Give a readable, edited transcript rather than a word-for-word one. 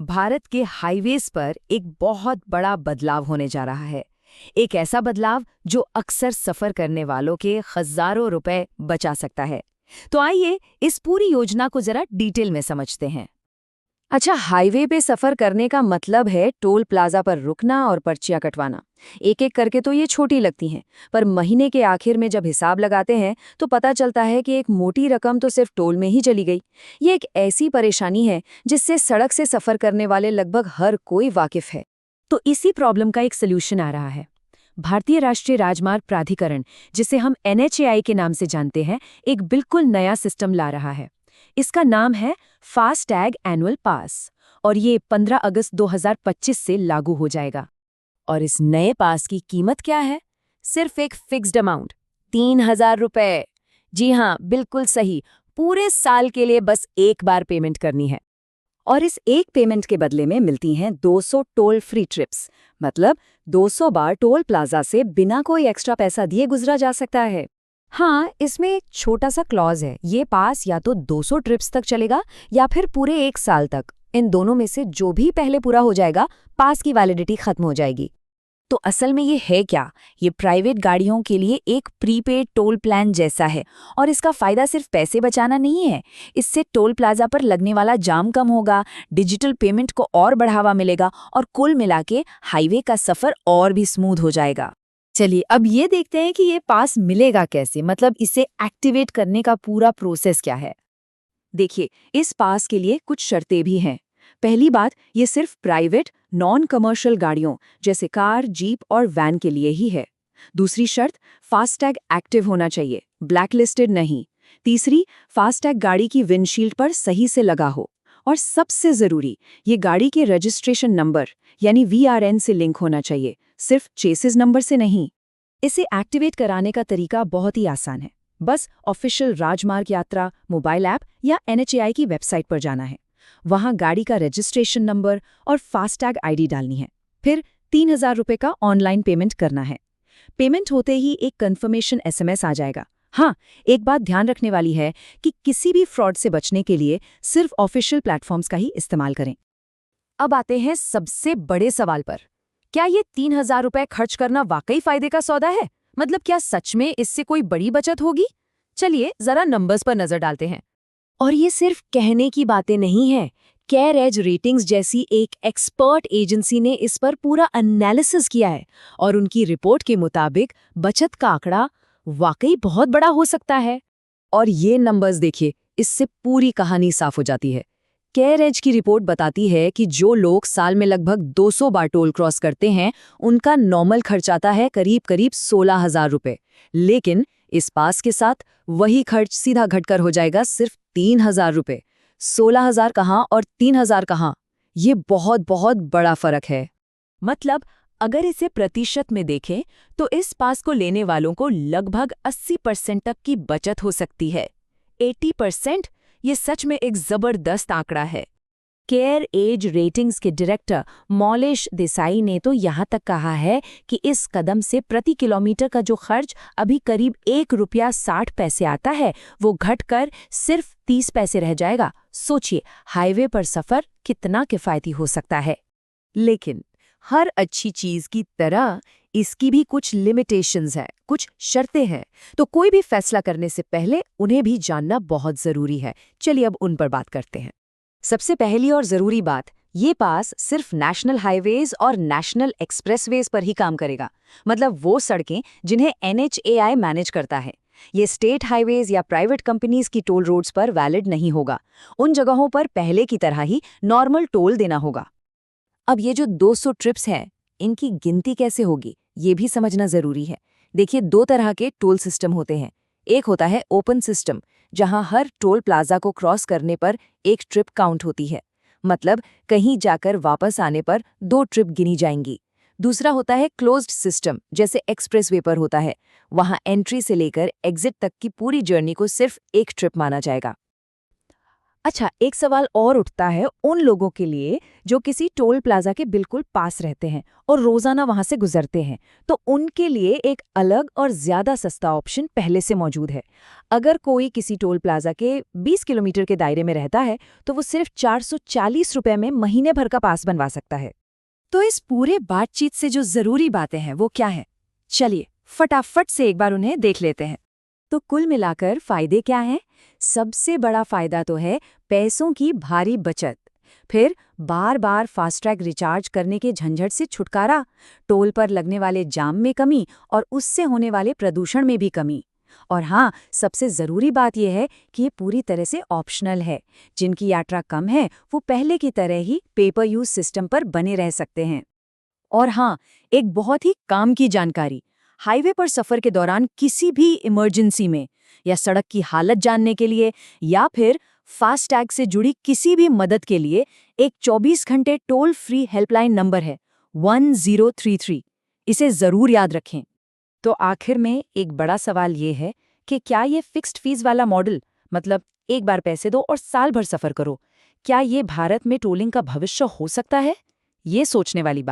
भारत के हाईवेज पर एक बहुत बड़ा बदलाव होने जा रहा है। एक ऐसा बदलाव जो अक्सर सफर करने वालों के हजारों रुपए बचा सकता है। तो आइए इस पूरी योजना को जरा डिटेल में समझते हैं। अच्छा, हाईवे पे सफर करने का मतलब है टोल प्लाजा पर रुकना और पर्चियां कटवाना। एक एक करके तो ये छोटी लगती हैं, पर महीने के आखिर में जब हिसाब लगाते हैं तो पता चलता है कि एक मोटी रकम तो सिर्फ टोल में ही चली गई। ये एक ऐसी परेशानी है जिससे सड़क से सफर करने वाले लगभग हर कोई वाकिफ है। तो इसी प्रॉब्लम का एक सोल्यूशन आ रहा है। भारतीय राष्ट्रीय राजमार्ग प्राधिकरण, जिसे हम NHAI के नाम से जानते हैं, एक बिल्कुल नया सिस्टम ला रहा है। इसका नाम है फास्टैग एनुअल पास और ये 15 अगस्त 2025 से लागू हो जाएगा। और इस नए पास की कीमत क्या है? सिर्फ एक फिक्स्ड अमाउंट, 3,000 रुपए। जी हाँ, बिल्कुल सही। पूरे साल के लिए बस एक बार पेमेंट करनी है। और इस एक पेमेंट के बदले में मिलती हैं 200 टोल फ्री ट्रिप्स। मतलब 200 बार टोल प्लाजा से बिना कोई एक्स्ट्रा पैसा दिए गुजरा जा सकता है। हाँ, इसमें एक छोटा सा क्लॉज है। ये पास या तो 200 ट्रिप्स तक चलेगा या फिर पूरे एक साल तक। इन दोनों में से जो भी पहले पूरा हो जाएगा, पास की वैलिडिटी खत्म हो जाएगी। तो असल में ये है क्या? ये प्राइवेट गाड़ियों के लिए एक प्रीपेड टोल प्लान जैसा है। और इसका फायदा सिर्फ पैसे बचाना नहीं है। इससे टोल प्लाजा पर लगने वाला जाम कम होगा, डिजिटल पेमेंट को और बढ़ावा मिलेगा और कुल मिला के हाईवे का सफर और भी स्मूथ हो जाएगा। चलिए अब ये देखते हैं कि ये पास मिलेगा कैसे, मतलब इसे एक्टिवेट करने का पूरा प्रोसेस क्या है। देखिए, इस पास के लिए कुछ शर्तें भी हैं। पहली बात, ये सिर्फ प्राइवेट नॉन कमर्शियल गाड़ियों जैसे कार, जीप और वैन के लिए ही है। दूसरी शर्त, फास्टैग एक्टिव होना चाहिए, ब्लैकलिस्टेड नहीं। तीसरी, फास्टैग गाड़ी की विंडशील्ड पर सही से लगा हो। और सबसे जरूरी, ये गाड़ी के रजिस्ट्रेशन नंबर यानी VRN से लिंक होना चाहिए, सिर्फ चेसिस नंबर से नहीं। इसे एक्टिवेट कराने का तरीका बहुत ही आसान है। बस ऑफिशियल राजमार्ग यात्रा मोबाइल ऐप या NHAI की वेबसाइट पर जाना है। वहां गाड़ी का रजिस्ट्रेशन नंबर और फास्टैग ID डालनी है। फिर 3,000 रुपये का ऑनलाइन पेमेंट करना है। पेमेंट होते ही एक कंफर्मेशन SMS आ जाएगा। हाँ, एक बात ध्यान रखने वाली है कि किसी भी फ्रॉड से बचने के लिए सिर्फ ऑफिशियल प्लेटफॉर्म्स का ही इस्तेमाल करें। अब आते हैं सबसे बड़े सवाल पर। क्या ये 3,000 रुपये खर्च करना वाकई फायदे का सौदा है? मतलब क्या सच में इससे कोई बड़ी बचत होगी? चलिए जरा नंबर्स पर नजर डालते हैं। और ये सिर्फ कहने की बातें नहीं है। केयर रेटिंग्स जैसी एक एक्सपर्ट एजेंसी ने इस पर पूरा एनालिसिस किया है और उनकी रिपोर्ट के मुताबिक बचत का आंकड़ा वाकई बहुत बड़ा हो सकता है। और ये नंबर्स देखिए, इससे पूरी कहानी साफ हो जाती है। केयर की रिपोर्ट बताती है कि जो लोग साल में लगभग 200 बार टोल क्रॉस करते हैं, उनका नॉर्मल खर्च आता है करीब करीब 16,000 रुपये। लेकिन इस पास के साथ वही खर्च सीधा घटकर हो जाएगा सिर्फ 3,000 रुपये। 16,000 कहाँ और 3,000 कहाँ, ये बहुत बहुत बड़ा फर्क है। मतलब अगर इसे प्रतिशत में देखें तो इस पास को लेने वालों को लगभग 80% तक की बचत हो सकती है। 80%? ये सच में एक जबरदस्त आंकड़ा है। केयर रेटिंग्स के डायरेक्टर मौलेश देसाई ने तो यहाँ तक कहा है कि इस कदम से प्रति किलोमीटर का जो खर्च अभी करीब ₹1.60 आता है, वो घटकर सिर्फ 30 पैसे रह जाएगा। सोचिए, हाईवे पर सफर कितना किफायती हो सकता है। लेकिन हर अच्छी चीज की तरह इसकी भी कुछ लिमिटेशंस है, कुछ शर्तें हैं। तो कोई भी फैसला करने से पहले उन्हें भी जानना बहुत जरूरी है। चलिए अब उन पर बात करते हैं। सबसे पहली और जरूरी बात, ये पास सिर्फ नेशनल हाईवेज और नेशनल एक्सप्रेसवेज पर ही काम करेगा। मतलब वो सड़कें जिन्हें NHAI मैनेज करता है। ये स्टेट हाईवेज या प्राइवेट कंपनीज की टोल रोड्स पर वैलिड नहीं होगा। उन जगहों पर पहले की तरह ही नॉर्मल टोल देना होगा। अब ये जो 200 ट्रिप्स हैं, इनकी गिनती कैसे होगी, ये भी समझना जरूरी है। देखिए, 2 तरह के टोल सिस्टम होते हैं। एक होता है ओपन सिस्टम, जहां हर टोल प्लाजा को क्रॉस करने पर एक ट्रिप काउंट होती है। मतलब कहीं जाकर वापस आने पर 2 ट्रिप गिनी जाएंगी। दूसरा होता है क्लोज्ड सिस्टम, जैसे एक्सप्रेसवे पर होता है। वहां एंट्री से लेकर एग्जिट तक की पूरी जर्नी को सिर्फ एक ट्रिप माना जाएगा। अच्छा, एक सवाल और उठता है उन लोगों के लिए जो किसी टोल प्लाजा के बिल्कुल पास रहते हैं और रोजाना वहां से गुजरते हैं, तो उनके लिए एक अलग और ज्यादा सस्ता ऑप्शन पहले से मौजूद है। अगर कोई किसी टोल प्लाजा के 20 किलोमीटर के दायरे में रहता है, तो वो सिर्फ 440 रुपए में महीने भर का पास बनवा सकता है। तो इस पूरे बातचीत से जो जरूरी बातें हैं वो क्या है? चलिए फटाफट से एक बार उन्हें देख लेते हैं। तो कुल मिलाकर फायदे क्या हैं? सबसे बड़ा फायदा तो है पैसों की भारी बचत। फिर बार बार फास्टैग रिचार्ज करने के झंझट से छुटकारा, टोल पर लगने वाले जाम में कमी और उससे होने वाले प्रदूषण में भी कमी। और हाँ, सबसे ज़रूरी बात यह है कि ये पूरी तरह से ऑप्शनल है। जिनकी यात्रा कम है वो पहले की तरह ही पेपर यूज सिस्टम पर बने रह सकते हैं। और हाँ, एक बहुत ही काम की जानकारी, हाईवे पर सफर के दौरान किसी भी इमरजेंसी में या सड़क की हालत जानने के लिए या फिर फास्टैग से जुड़ी किसी भी मदद के लिए एक 24 घंटे टोल फ्री हेल्पलाइन नंबर है 1033। इसे जरूर याद रखें। तो आखिर में एक बड़ा सवाल ये है कि क्या ये फिक्स्ड फीस वाला मॉडल, मतलब एक बार पैसे दो और साल भर सफर करो, क्या ये भारत में टोलिंग का भविष्य हो सकता है? ये सोचने वाली बात